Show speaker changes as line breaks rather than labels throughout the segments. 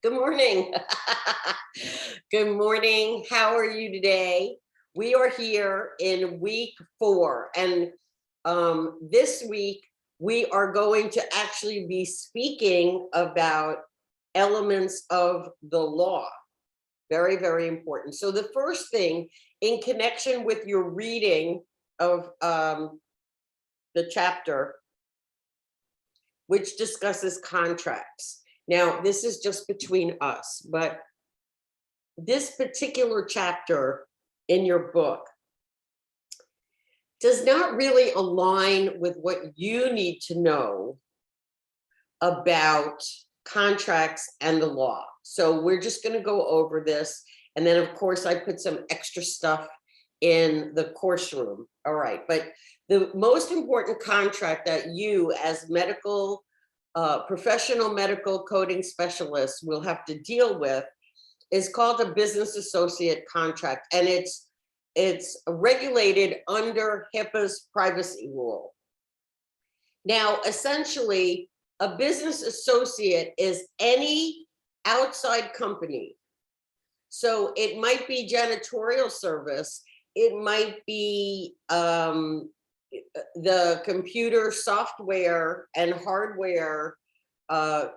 Good morning. Good morning. How are you today? We are here in week 4, and this week we are going to actually be speaking about elements of the law. Very, very important. So the first thing, in connection with your reading of the chapter, which discusses contracts. Now, this is just between us, but this particular chapter in your book does not really align with what you need to know about contracts and the law. So we're just going to go over this. And then, of course, I put some extra stuff in the course room. All right. But the most important contract that you, as professional medical coding specialists, will have to deal with is called a business associate contract, and it's regulated under HIPAA's privacy rule. Now, essentially, a business associate is any outside company. So it might be janitorial service, it might be the computer software and hardware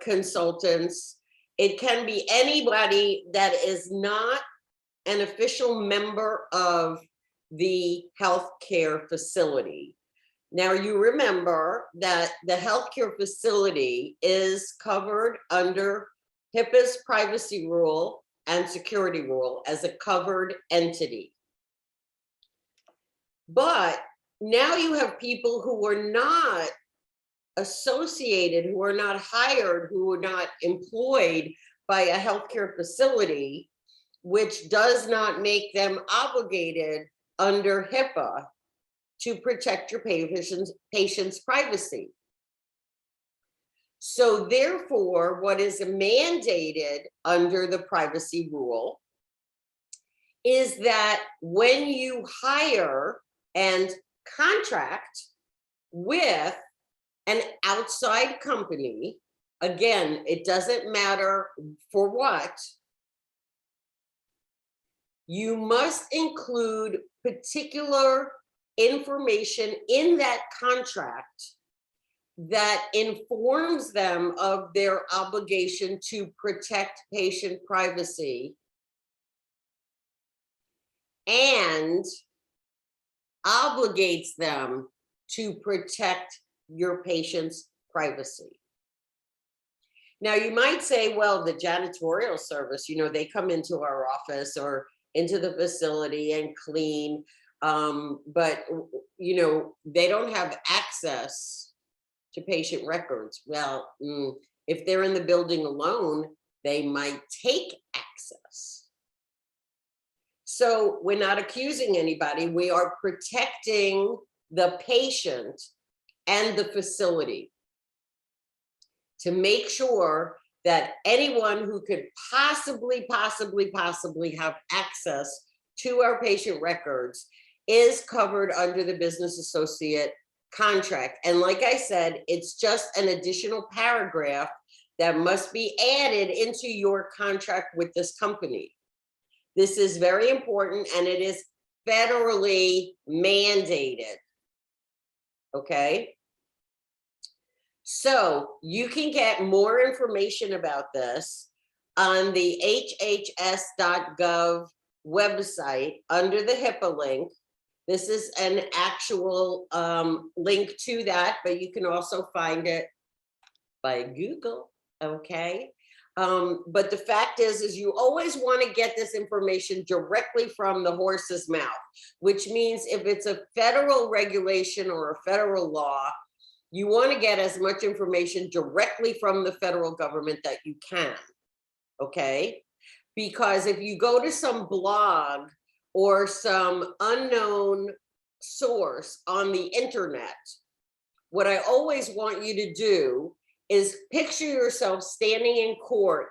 consultants. It can be anybody that is not an official member of the healthcare facility. Now, you remember that the healthcare facility is covered under HIPAA's privacy rule and security rule as a covered entity. But now you have people who are not associated, who are not hired, who are not employed by a healthcare facility, which does not make them obligated under HIPAA to protect your patient's privacy. So therefore, what is mandated under the privacy rule is that when you hire and contract with an outside company, again, it doesn't matter for what, you must include particular information in that contract that informs them of their obligation to protect patient privacy and obligates them to protect your patient's privacy. Now, you might say, well, the janitorial service, they come into our office or into the facility and clean, but, they don't have access to patient records. Well, if they're in the building alone, they might take access. So we're not accusing anybody. We are protecting the patient and the facility to make sure that anyone who could possibly have access to our patient records is covered under the business associate contract. And like I said, it's just an additional paragraph that must be added into your contract with this company. This is very important, and it is federally mandated. Okay? So you can get more information about this on the hhs.gov website under the HIPAA link. This is an actual link to that, but you can also find it by Google, okay? But the fact is you always want to get this information directly from the horse's mouth, which means if it's a federal regulation or a federal law, you want to get as much information directly from the federal government that you can, okay? Because if you go to some blog or some unknown source on the internet, what I always want you to do is picture yourself standing in court,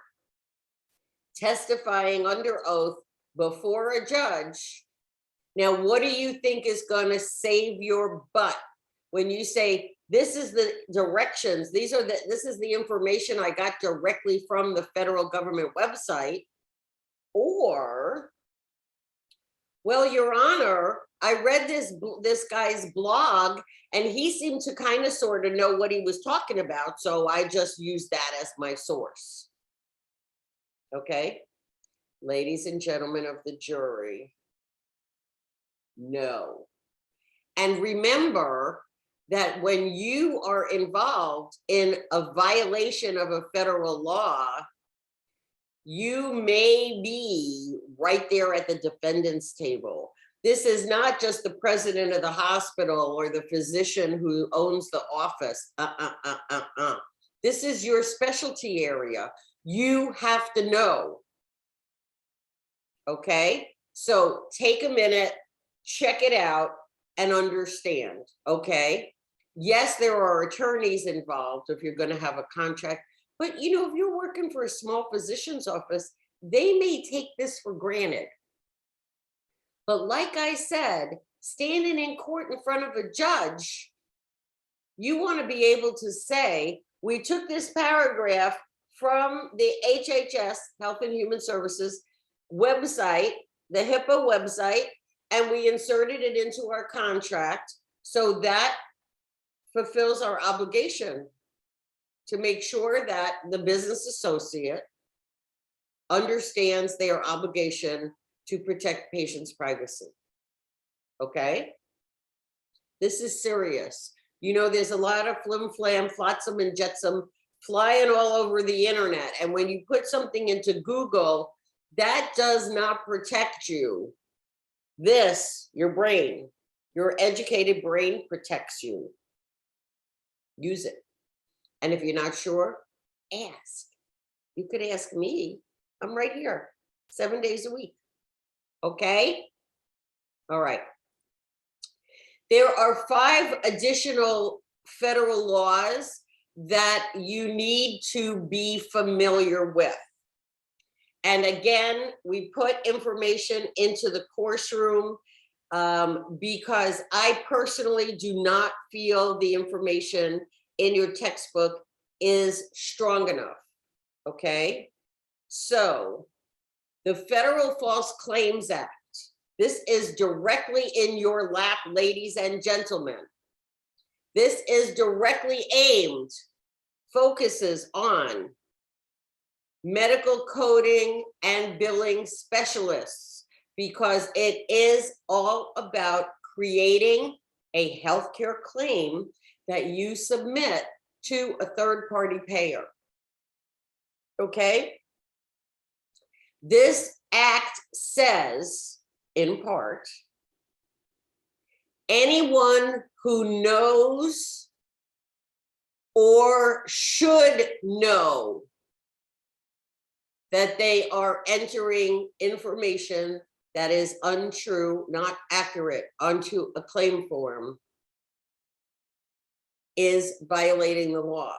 testifying under oath before a judge. Now, what do you think is going to save your butt when you say, This is the directions. This is the information I got directly from the federal government website. Or, well, Your Honor, I read this guy's blog and he seemed to kind of sort of know what he was talking about. So I just used that as my source. Okay, ladies and gentlemen of the jury, no. And remember that when you are involved in a violation of a federal law, you may be right there at the defendant's table. This is not just the president of the hospital or the physician who owns the office. This is your specialty area. You have to know. Okay, so take a minute, check it out, and understand. Okay, yes, there are attorneys involved if you're going to have a contract, but you know, if you're working for a small physician's office, they may take this for granted. But like I said, standing in court in front of a judge, you want to be able to say, we took this paragraph from the HHS, Health and Human Services website, the HIPAA website, and we inserted it into our contract. So that fulfills our obligation to make sure that the business associate understands their obligation to protect patients' privacy. Okay? This is serious. You know, there's a lot of flim-flam, flotsam and jetsam flying all over the internet. And when you put something into Google, that does not protect you. This, your brain, your educated brain protects you. Use it. And if you're not sure, ask. You could ask me. I'm right here, 7 days a week. Okay? All right. There are 5 additional federal laws that you need to be familiar with. And again, we put information into the course room because I personally do not feel the information in your textbook is strong enough. Okay? So, the Federal False Claims Act. This is directly in your lap, ladies and gentlemen. This is directly aimed, focuses on medical coding and billing specialists, because it is all about creating a healthcare claim that you submit to a third-party payer. Okay? This act says, in part, anyone who knows or should know that they are entering information that is untrue, not accurate, onto a claim form is violating the law.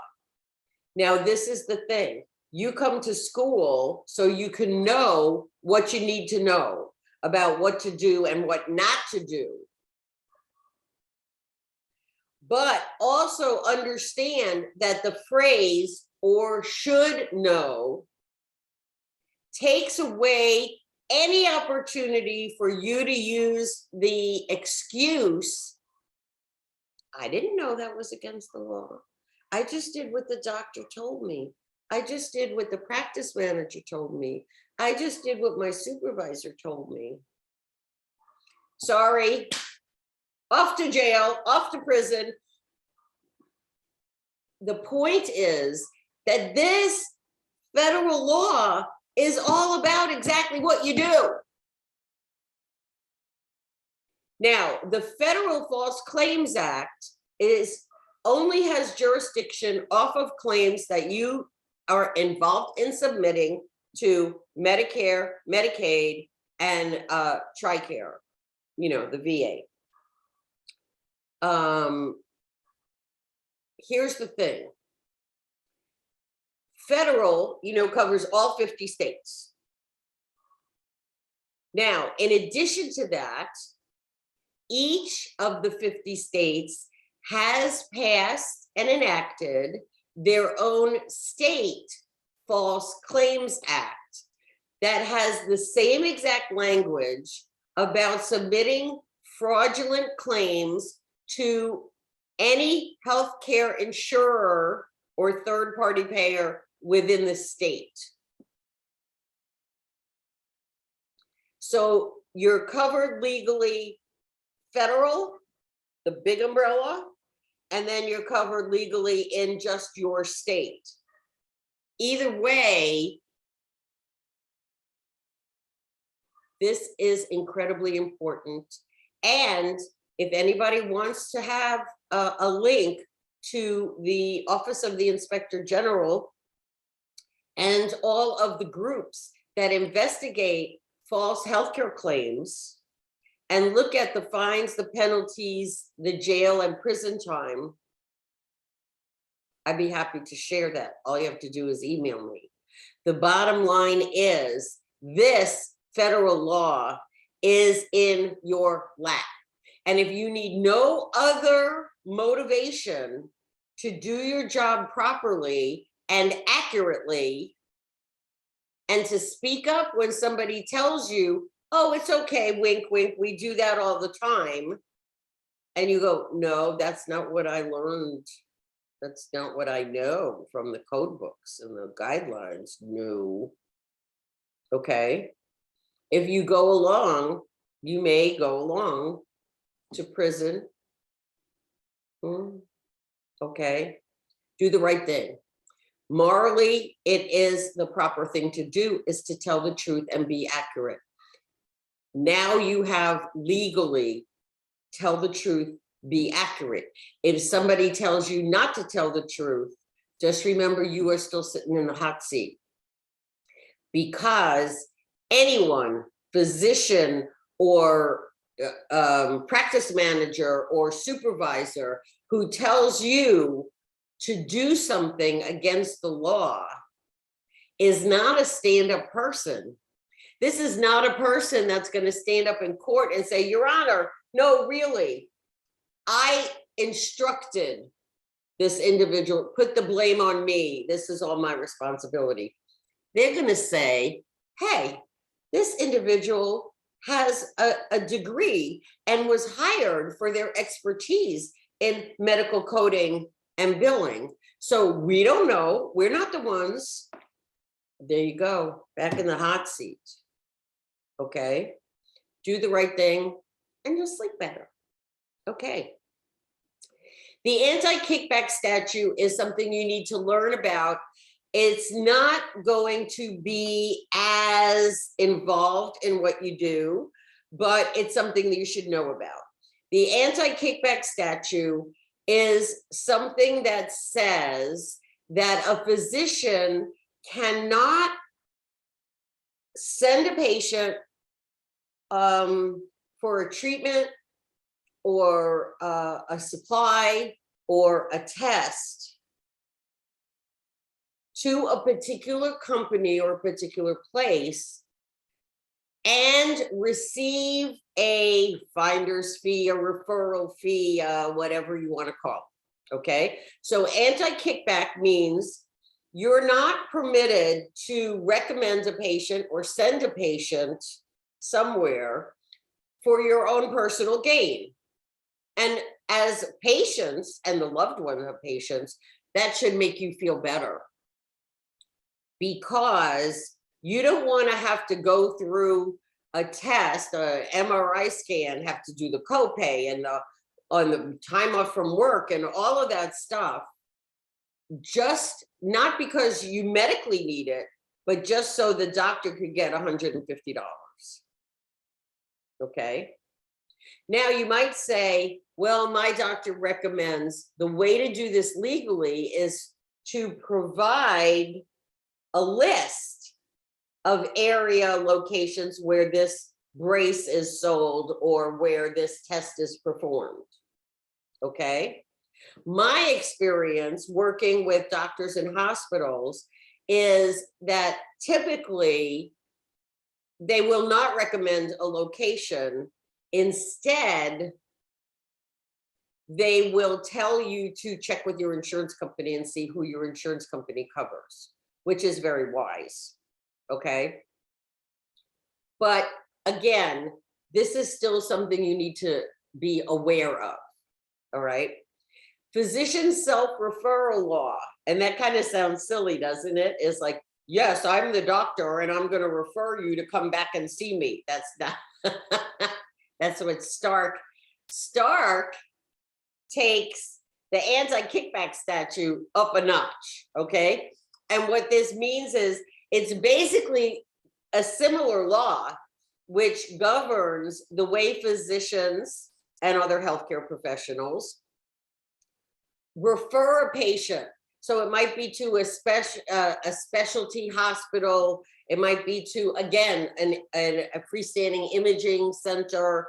Now, this is the thing. You come to school so you can know what you need to know about what to do and what not to do. But also understand that the phrase "or should know" takes away any opportunity for you to use the excuse, I didn't know that was against the law. I just did what the doctor told me. I just did what the practice manager told me. I just did what my supervisor told me. Sorry, off to jail, off to prison. The point is that this federal law is all about exactly what you do. Now, the Federal False Claims Act only has jurisdiction off of claims that you are involved in submitting to Medicare, Medicaid, and TRICARE, you know, the VA. Here's the thing. Federal, you know, covers all 50 states. Now, in addition to that, each of the 50 states has passed and enacted their own state False Claims Act that has the same exact language about submitting fraudulent claims to any healthcare insurer or third-party payer within the state. So you're covered legally federal, the big umbrella, and then you're covered legally in just your state. Either way, this is incredibly important. And if anybody wants to have a link to the Office of the Inspector General and all of the groups that investigate false healthcare claims and look at the fines, the penalties, the jail and prison time, I'd be happy to share that. All you have to do is email me. The bottom line is this federal law is in your lap. And if you need no other motivation to do your job properly and accurately, and to speak up when somebody tells you, oh, it's okay, wink, wink, we do that all the time. And you go, no, that's not what I learned. That's not what I know from the code books and the guidelines. No. Okay. If you go along, you may go along to prison. Okay. Do the right thing. Morally, it is the proper thing to do, is to tell the truth and be accurate. Now you have legally tell the truth, be accurate. If somebody tells you not to tell the truth, just remember you are still sitting in the hot seat. Because anyone, physician or practice manager or supervisor who tells you to do something against the law is not a stand-up person. This is not a person that's going to stand up in court and say, Your Honor, no, really, I instructed this individual, put the blame on me. This is all my responsibility. They're going to say, hey, this individual has a degree and was hired for their expertise in medical coding and billing. So we don't know. We're not the ones. There you go, back in the hot seat. Okay, do the right thing and you'll sleep better. Okay. The anti-kickback statute is something you need to learn about. It's not going to be as involved in what you do, but it's something that you should know about. The anti-kickback statute is something that says that a physician cannot send a patient for a treatment or a supply or a test to a particular company or a particular place and receive a finder's fee, a referral fee, whatever you want to call it. Okay, so anti-kickback means you're not permitted to recommend a patient or send a patient somewhere for your own personal gain. And as patients and the loved one of patients, that should make you feel better, because you don't want to have to go through a test, an MRI scan, have to do the copay and on the time off from work and all of that stuff, just not because you medically need it, but just so the doctor could get $150. Okay. Now you might say, well, my doctor recommends the way to do this legally is to provide a list of area locations where this brace is sold or where this test is performed. Okay. My experience working with doctors in hospitals is that typically they will not recommend a location. Instead, they will tell you to check with your insurance company and see who your insurance company covers, which is very wise, okay? But again, this is still something you need to be aware of, all right? Physician self-referral law, and that kind of sounds silly, doesn't it? It's like, yes, I'm the doctor and I'm going to refer you to come back and see me. That's not, that's what Stark takes the anti-kickback statute up a notch, okay? And what this means is it's basically a similar law which governs the way physicians and other healthcare professionals refer a patient. So it might be to a specialty hospital. It might be to, again, a freestanding imaging center,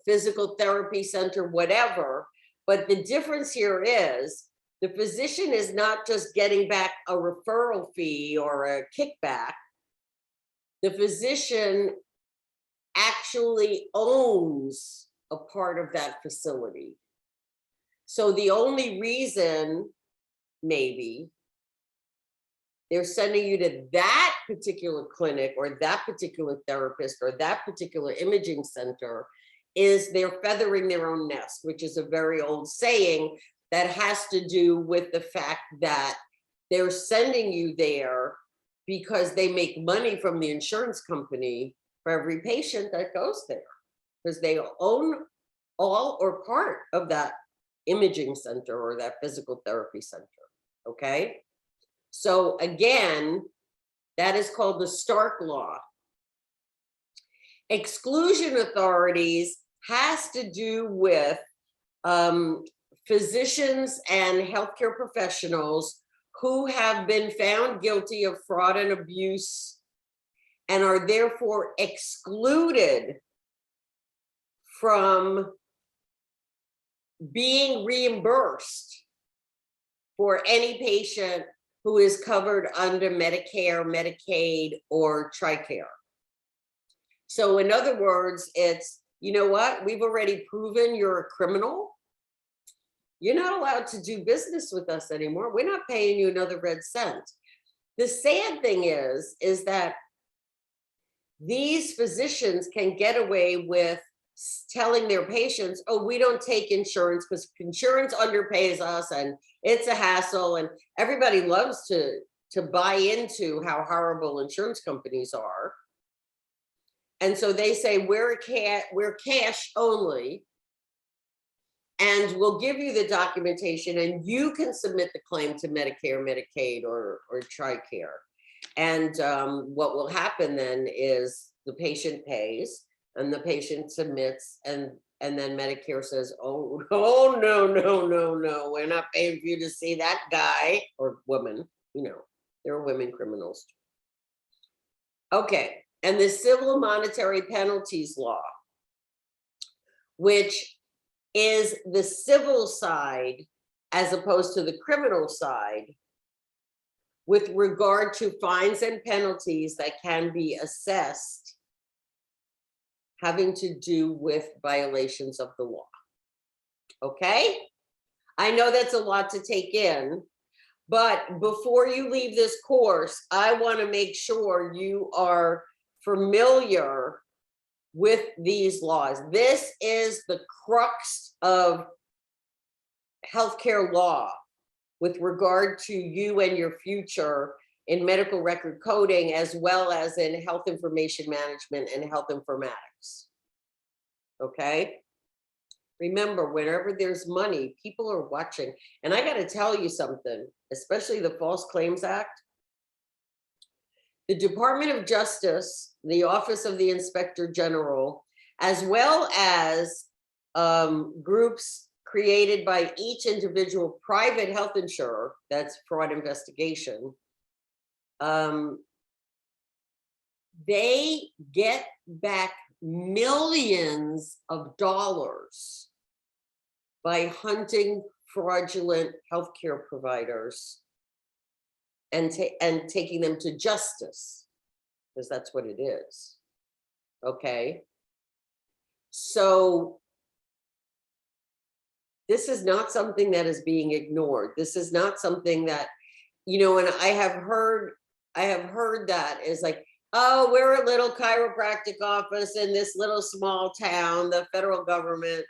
physical therapy center, whatever. But the difference here is the physician is not just getting back a referral fee or a kickback. The physician actually owns a part of that facility. So the only reason, maybe, they're sending you to that particular clinic or that particular therapist or that particular imaging center is they're feathering their own nest, which is a very old saying that has to do with the fact that they're sending you there because they make money from the insurance company for every patient that goes there, because they own all or part of that imaging center or that physical therapy center, okay? So again, that is called the Stark Law. Exclusion authorities has to do with physicians and healthcare professionals who have been found guilty of fraud and abuse and are therefore excluded from being reimbursed for any patient who is covered under Medicare, Medicaid, or TRICARE. So in other words, it's, you know what, we've already proven you're a criminal. You're not allowed to do business with us anymore. We're not paying you another red cent. The sad thing is that these physicians can get away with telling their patients, oh, we don't take insurance because insurance underpays us and it's a hassle, and everybody loves to buy into how horrible insurance companies are. And so they say, we're cash only, and we'll give you the documentation and you can submit the claim to Medicare, Medicaid, or TRICARE. And what will happen then is the patient pays and the patient submits, and then Medicare says, oh, no, we're not paying for you to see that guy or woman. You know, there are women criminals. Okay, and the civil monetary penalties law, which is the civil side as opposed to the criminal side with regard to fines and penalties that can be assessed having to do with violations of the law. Okay? I know that's a lot to take in, but before you leave this course, I want to make sure you are familiar with these laws. This is the crux of healthcare law with regard to you and your future in medical record coding, as well as in health information management and health informatics. Okay? Remember, whenever there's money, people are watching. And I got to tell you something, especially the False Claims Act. The Department of Justice, the Office of the Inspector General, as well as groups created by each individual private health insurer, that's fraud investigation, they get back millions of dollars by hunting fraudulent healthcare providers and taking them to justice, because that's what it is. Okay, so This is not something that is being ignored. This is not something that, you know, and I have heard that is like, oh, we're a little chiropractic office in this little small town. The federal government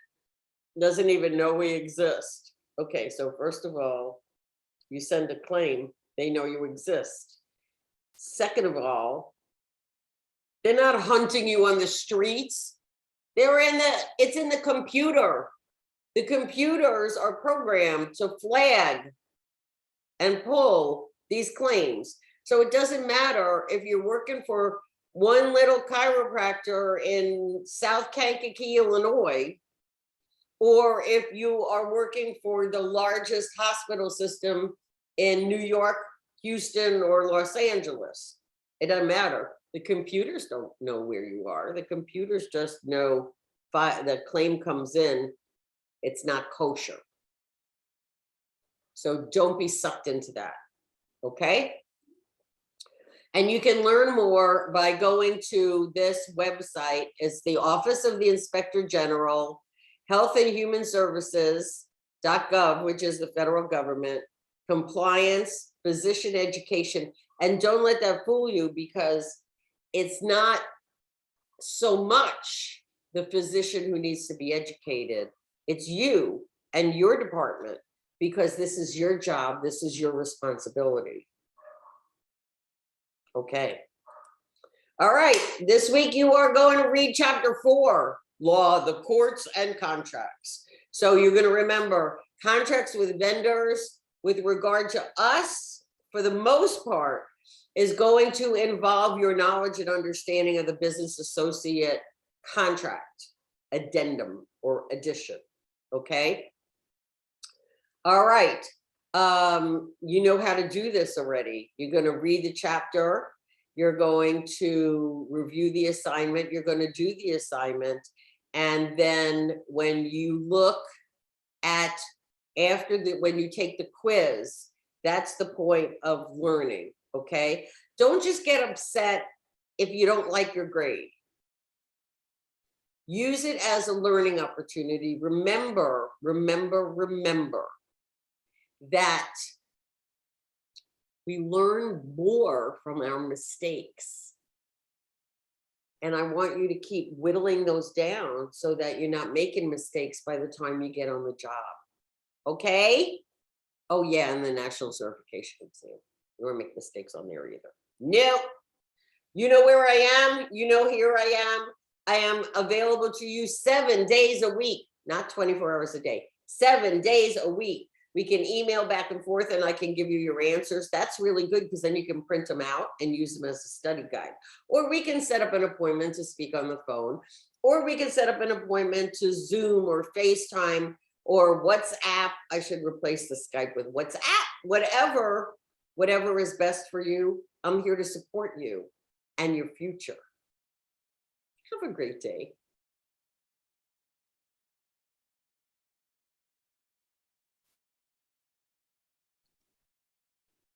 doesn't even know we exist. Okay, so first of all, you send a claim, they know you exist. Second of all, they're not hunting you on the streets. It's in the computer. The computers are programmed to flag and pull these claims. So it doesn't matter if you're working for one little chiropractor in South Kankakee, Illinois, or if you are working for the largest hospital system in New York, Houston, or Los Angeles. It doesn't matter. The computers don't know where you are. The computers just know the claim comes in, it's not kosher. So don't be sucked into that, okay? And you can learn more by going to this website. It's the Office of the Inspector General, Health and Human Services.gov, which is the federal government, compliance, physician education. And don't let that fool you, because it's not so much the physician who needs to be educated. It's you and your department, because this is your job. This is your responsibility. Okay. All right. This week you are going to read chapter 4, Law, the Courts and Contracts. So you're going to remember contracts with vendors with regard to us, for the most part, is going to involve your knowledge and understanding of the business associate contract, addendum or addition. Okay. All right. You know how to do this already. You're going to read the chapter. You're going to review the assignment. You're going to do the assignment. And then when you look at when you take the quiz, that's the point of learning. Okay. Don't just get upset if you don't like your grade. Use it as a learning opportunity. Remember that we learn more from our mistakes. And I want you to keep whittling those down so that you're not making mistakes by the time you get on the job. Okay? Oh yeah, and the national certification exam. You don't make mistakes on there either. No. You know where I am. You know, here I am. I am available to you 7 days a week, not 24 hours a day, 7 days a week. We can email back and forth and I can give you your answers. That's really good, because then you can print them out and use them as a study guide. Or we can set up an appointment to speak on the phone, or we can set up an appointment to Zoom or FaceTime or WhatsApp. I should replace the Skype with WhatsApp, whatever is best for you. I'm here to support you and your future. Have a great day.